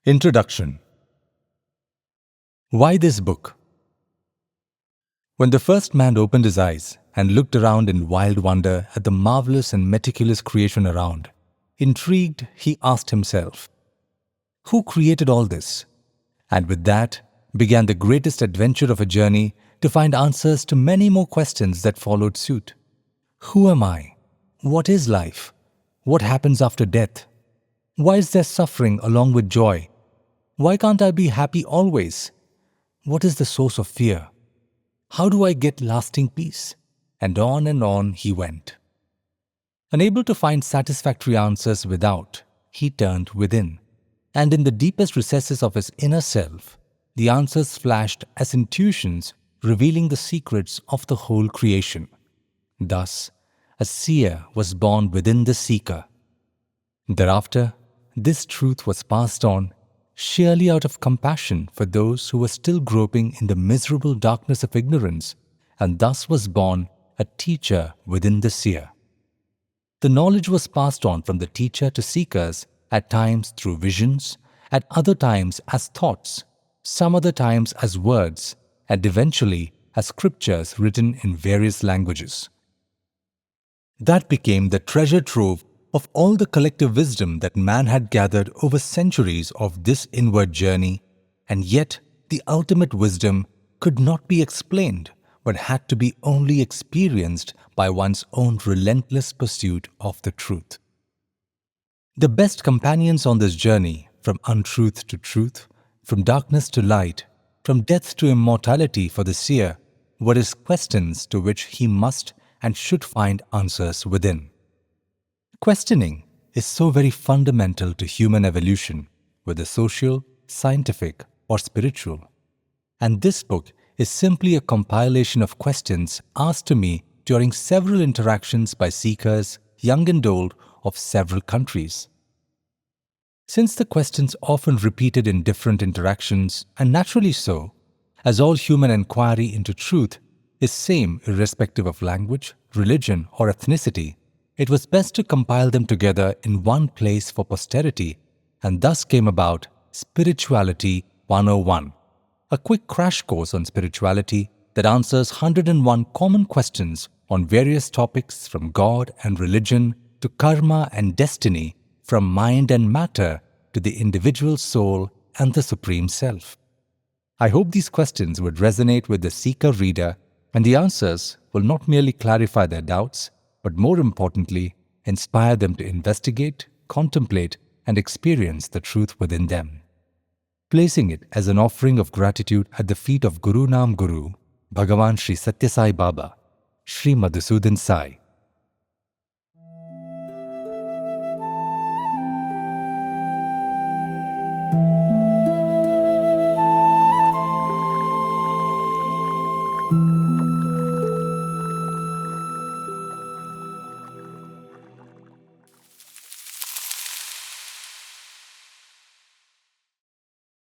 Introduction. Why this book? When the first man opened his eyes and looked around in wild wonder at the marvelous and meticulous creation around, intrigued, he asked himself, who created all this? And with that began the greatest adventure of a journey to find answers to many more questions that followed suit. Who am I? What is life? What happens after death? Why is there suffering along with joy? Why can't I be happy always? What is the source of fear? How do I get lasting peace? And on he went. Unable to find satisfactory answers without, he turned within. And in the deepest recesses of his inner self, the answers flashed as intuitions revealing the secrets of the whole creation. Thus, a seer was born within the seeker. Thereafter, this truth was passed on sheerly out of compassion for those who were still groping in the miserable darkness of ignorance, and thus was born a teacher within the seer. The knowledge was passed on from the teacher to seekers, at times through visions, at other times as thoughts, some other times as words, and eventually as scriptures written in various languages. That became the treasure trove of all the collective wisdom that man had gathered over centuries of this inward journey, and yet the ultimate wisdom could not be explained, but had to be only experienced by one's own relentless pursuit of the truth. The best companions on this journey, from untruth to truth, from darkness to light, from death to immortality for the seer, were his questions to which he must and should find answers within. Questioning is so very fundamental to human evolution, whether social, scientific, or spiritual. And this book is simply a compilation of questions asked to me during several interactions by seekers, young and old, of several countries. Since the questions often repeated in different interactions, and naturally so, as all human inquiry into truth is same irrespective of language, religion, or ethnicity, it was best to compile them together in one place for posterity, and thus came about Spirituality 101, a quick crash course on spirituality that answers 101 common questions on various topics from God and religion to karma and destiny, from mind and matter to the individual soul and the Supreme Self. I hope these questions would resonate with the seeker reader, and the answers will not merely clarify their doubts, but more importantly, inspire them to investigate, contemplate, and experience the truth within them. Placing it as an offering of gratitude at the feet of Guru Nam Guru, Bhagavan Sri Satya Sai Baba, Sri Madhusudan Sai.